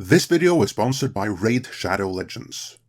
This video is sponsored by Raid Shadow Legends.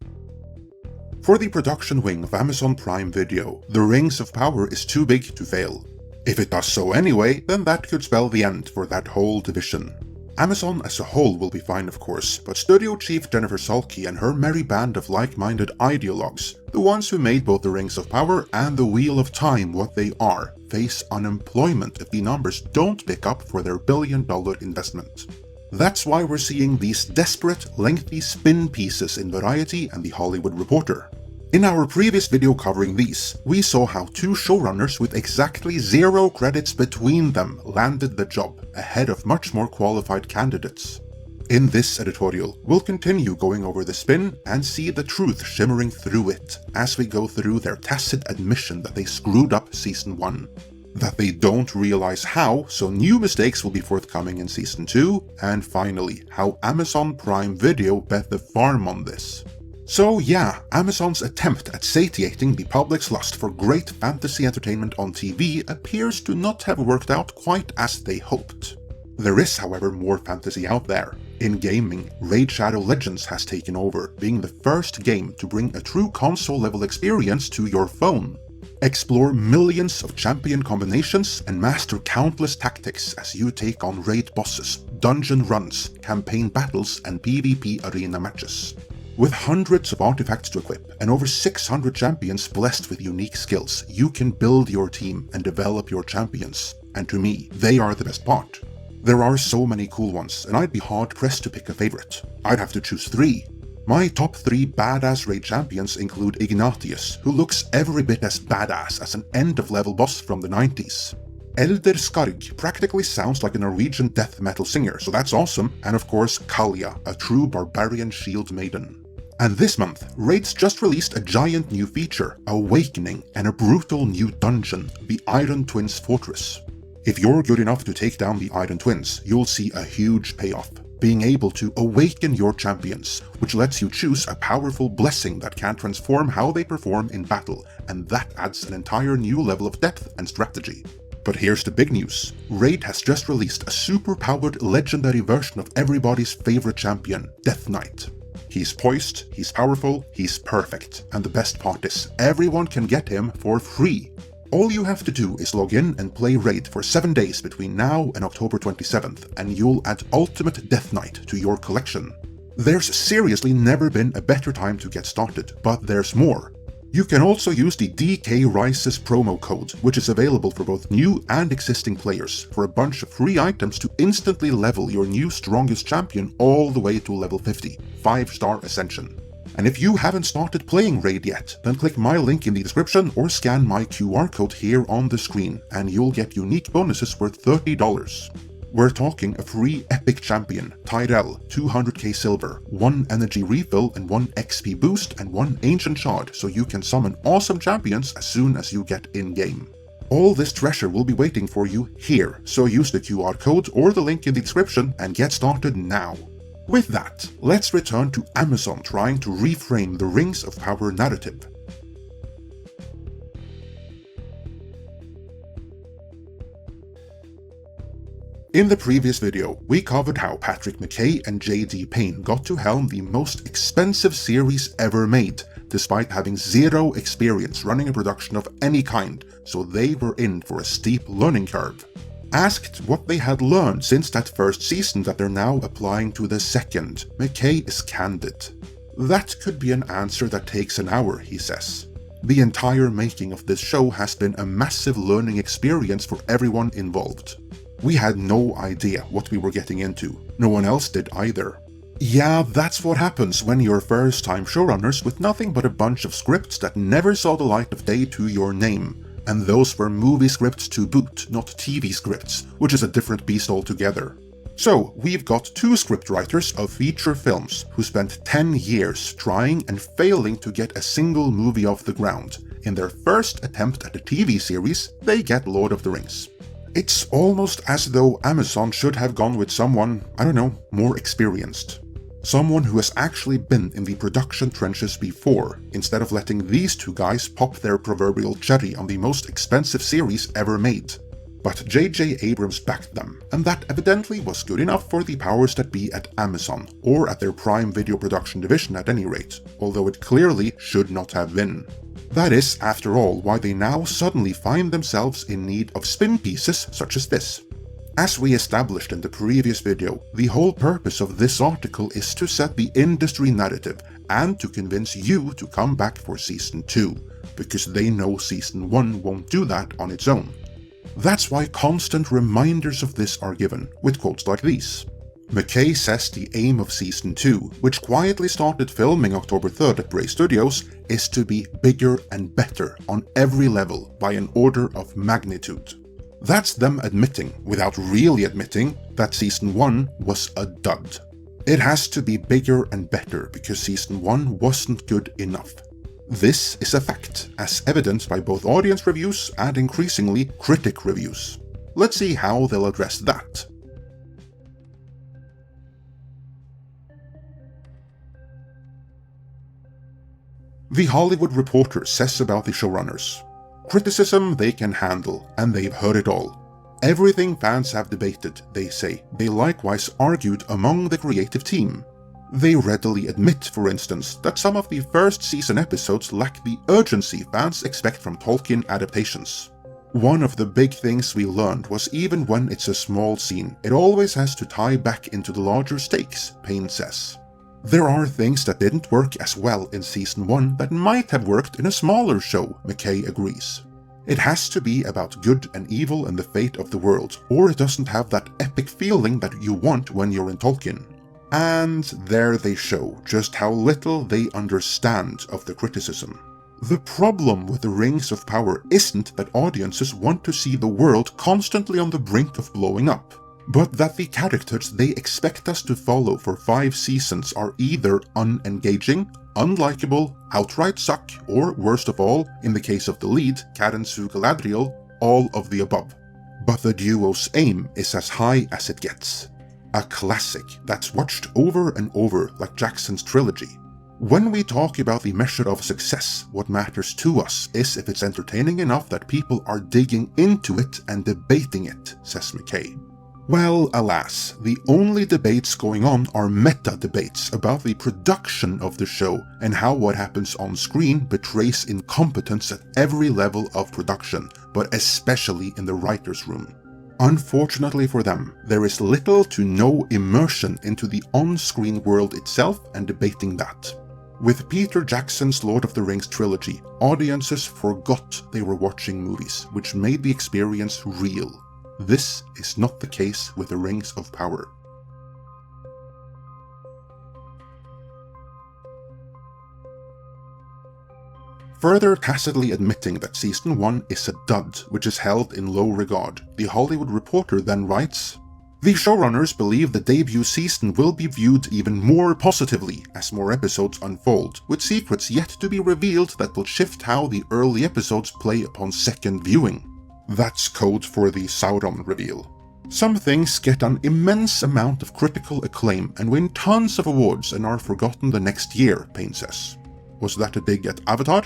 For the production wing of Amazon Prime Video, the Rings of Power is too big to fail. If it does so anyway, then that could spell the end for that whole division. Amazon as a whole will be fine of course, but studio chief Jennifer Salke and her merry band of like-minded ideologues, the ones who made both the Rings of Power and the Wheel of Time what they are, face unemployment if the numbers don't pick up for their billion-dollar investment. That's why we're seeing these desperate, lengthy spin pieces in Variety and The Hollywood Reporter. In our previous video covering these, we saw how two showrunners with exactly 0 credits between them landed the job, ahead of much more qualified candidates. In this editorial, we'll continue going over the spin and see the truth shimmering through it, as we go through their tacit admission that they screwed up Season 1. That they don't realize how, so new mistakes will be forthcoming in Season 2, and finally, how Amazon Prime Video bet the farm on this. So yeah, Amazon's attempt at satiating the public's lust for great fantasy entertainment on TV appears to not have worked out quite as they hoped. There is however more fantasy out there. In gaming, Raid Shadow Legends has taken over, being the first game to bring a true console-level experience to your phone. Explore millions of champion combinations and master countless tactics as you take on raid bosses, dungeon runs, campaign battles, and PvP arena matches. With hundreds of artifacts to equip and over 600 champions blessed with unique skills, you can build your team and develop your champions. And to me, they are the best part. There are so many cool ones, and I'd be hard-pressed to pick a favorite. I'd have to choose 3. My top 3 badass raid champions include Ignatius, who looks every bit as badass as an end-of-level boss from the 90s. Elder Skarg practically sounds like a Norwegian death metal singer, so that's awesome, and of course Kalia, a true barbarian shield maiden. And this month, Raids just released a giant new feature, Awakening, and a brutal new dungeon, the Iron Twins Fortress. If you're good enough to take down the Iron Twins, you'll see a huge payoff, being able to awaken your champions, which lets you choose a powerful blessing that can transform how they perform in battle, and that adds an entire new level of depth and strategy. But here's the big news. Raid has just released a super-powered legendary version of everybody's favorite champion, Death Knight. He's poised, he's powerful, he's perfect, and the best part is, everyone can get him for free. All you have to do is log in and play Raid for 7 days between now and October 27th, and you'll add Ultimate Death Knight to your collection. There's seriously never been a better time to get started, but there's more. You can also use the DK Rises promo code, which is available for both new and existing players, for a bunch of free items to instantly level your new strongest champion all the way to level 50, 5-star Ascension. And if you haven't started playing Raid yet, then click my link in the description or scan my QR code here on the screen, and you'll get unique bonuses worth $30. We're talking a free epic champion, Tyrell, 200k silver, 1 energy refill and 1 XP boost and 1 ancient shard, so you can summon awesome champions as soon as you get in-game. All this treasure will be waiting for you here, so use the QR code or the link in the description and get started now. With that, let's return to Amazon trying to reframe the Rings of Power narrative. In the previous video, we covered how Patrick McKay and J.D. Payne got to helm the most expensive series ever made, despite having 0 experience running a production of any kind, so they were in for a steep learning curve. Asked what they had learned since that first season that they're now applying to the second, McKay is candid. That could be an answer that takes an hour, he says. The entire making of this show has been a massive learning experience for everyone involved. We had no idea what we were getting into. No one else did either. Yeah, that's what happens when you're first-time showrunners with nothing but a bunch of scripts that never saw the light of day to your name. And those were movie scripts to boot, not TV scripts, which is a different beast altogether. So, we've got 2 scriptwriters of feature films who spent 10 years trying and failing to get a single movie off the ground. In their first attempt at a TV series, they get Lord of the Rings. It's almost as though Amazon should have gone with someone, I don't know, more experienced. Someone who has actually been in the production trenches before, instead of letting these 2 guys pop their proverbial cherry on the most expensive series ever made. But J.J. Abrams backed them, and that evidently was good enough for the powers that be at Amazon, or at their Prime Video production division at any rate, although it clearly should not have been. That is, after all, why they now suddenly find themselves in need of spin pieces such as this. As we established in the previous video, the whole purpose of this article is to set the industry narrative and to convince you to come back for Season 2, because they know Season 1 won't do that on its own. That's why constant reminders of this are given, with quotes like these. McKay says the aim of Season 2, which quietly started filming October 3rd at Bray Studios, is to be bigger and better on every level by an order of magnitude. That's them admitting, without really admitting, that Season 1 was a dud. It has to be bigger and better because Season 1 wasn't good enough. This is a fact, as evidenced by both audience reviews and increasingly critic reviews. Let's see how they'll address that. The Hollywood Reporter says about the showrunners. Criticism they can handle, and they've heard it all. Everything fans have debated, they say, they likewise argued among the creative team. They readily admit, for instance, that some of the first season episodes lack the urgency fans expect from Tolkien adaptations. One of the big things we learned was even when it's a small scene, it always has to tie back into the larger stakes, Payne says. There are things that didn't work as well in Season 1 that might have worked in a smaller show, McKay agrees. It has to be about good and evil and the fate of the world, or it doesn't have that epic feeling that you want when you're in Tolkien. And there they show just how little they understand of the criticism. The problem with the Rings of Power isn't that audiences want to see the world constantly on the brink of blowing up, but that the characters they expect us to follow for 5 seasons are either unengaging, unlikable, outright suck, or worst of all, in the case of the lead, Karen Sue Galadriel, all of the above. But the duo's aim is as high as it gets. A classic that's watched over and over like Jackson's trilogy. When we talk about the measure of success, what matters to us is if it's entertaining enough that people are digging into it and debating it, says McKay. Well, alas, the only debates going on are meta-debates about the production of the show and how what happens on screen betrays incompetence at every level of production, but especially in the writer's room. Unfortunately for them, there is little to no immersion into the on-screen world itself and debating that. With Peter Jackson's Lord of the Rings trilogy, audiences forgot they were watching movies, which made the experience real. This is not the case with the Rings of Power. Further tacitly admitting that Season 1 is a dud which is held in low regard, The Hollywood Reporter then writes, "The showrunners believe the debut season will be viewed even more positively as more episodes unfold, with secrets yet to be revealed that will shift how the early episodes play upon second viewing." That's code for the Sauron reveal. Some things get an immense amount of critical acclaim and win tons of awards and are forgotten the next year, Payne says. Was that a dig at Avatar?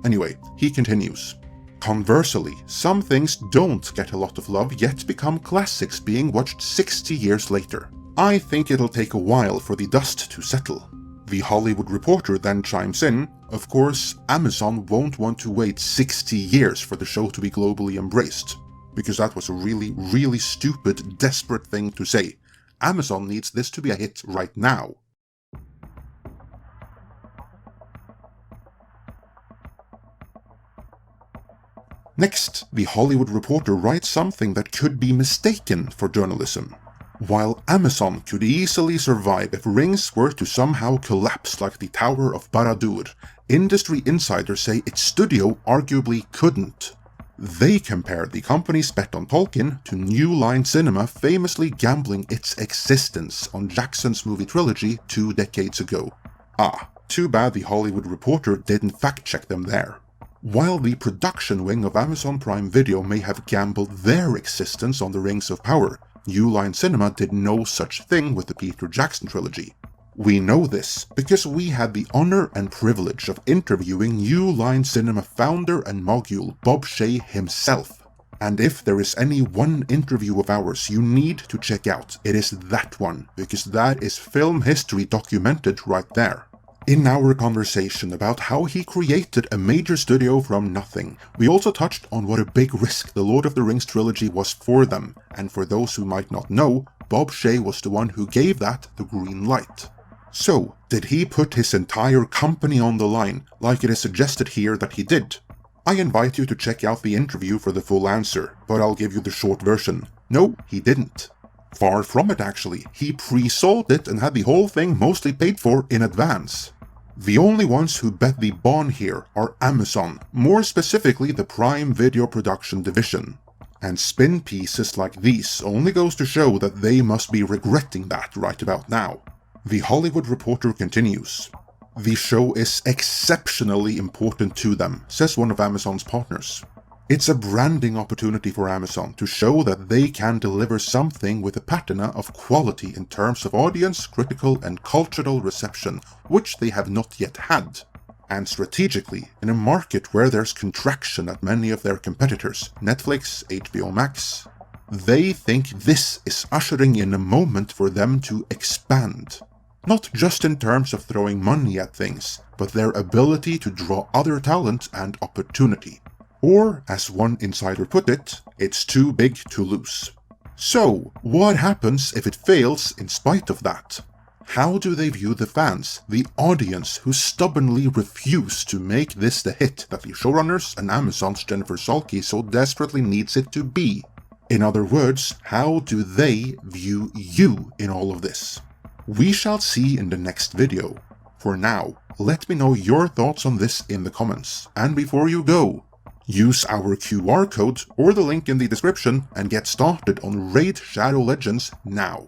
Anyway, he continues. Conversely, some things don't get a lot of love yet become classics being watched 60 years later. I think it'll take a while for the dust to settle. The Hollywood Reporter then chimes in, of course, Amazon won't want to wait 60 years for the show to be globally embraced, because that was a really stupid, desperate thing to say. Amazon needs this to be a hit right now. Next, The Hollywood Reporter writes something that could be mistaken for journalism. While Amazon could easily survive if Rings were to somehow collapse like the Tower of Barad-dûr, industry insiders say its studio arguably couldn't. They compare the company's bet on Tolkien to New Line Cinema famously gambling its existence on Jackson's movie trilogy 2 decades ago. Too bad The Hollywood Reporter didn't fact-check them there. While the production wing of Amazon Prime Video may have gambled their existence on the Rings of Power, New Line Cinema did no such thing with the Peter Jackson trilogy. We know this because we had the honor and privilege of interviewing New Line Cinema founder and mogul Bob Shaye himself. And if there is any one interview of ours you need to check out, it is that one, because that is film history documented right there. In our conversation about how he created a major studio from nothing, we also touched on what a big risk the Lord of the Rings trilogy was for them, and for those who might not know, Bob Shaye was the one who gave that the green light. So, did he put his entire company on the line, like it is suggested here that he did? I invite you to check out the interview for the full answer, but I'll give you the short version. No, he didn't. Far from it actually, he pre-sold it and had the whole thing mostly paid for in advance. The only ones who bet the bond here are Amazon, more specifically the Prime Video Production division. And spin pieces like these only goes to show that they must be regretting that right about now. The Hollywood Reporter continues. The show is exceptionally important to them, says one of Amazon's partners. It's a branding opportunity for Amazon to show that they can deliver something with a patina of quality in terms of audience, critical and cultural reception, which they have not yet had. And strategically, in a market where there's contraction at many of their competitors, Netflix, HBO Max, they think this is ushering in a moment for them to expand. Not just in terms of throwing money at things, but their ability to draw other talent and opportunity. Or, as one insider put it, it's too big to lose. So, what happens if it fails in spite of that? How do they view the fans, the audience who stubbornly refuse to make this the hit that the showrunners and Amazon's Jennifer Salke so desperately needs it to be? In other words, how do they view you in all of this? We shall see in the next video. For now, let me know your thoughts on this in the comments, and before you go, use our QR code or the link in the description and get started on Raid Shadow Legends now.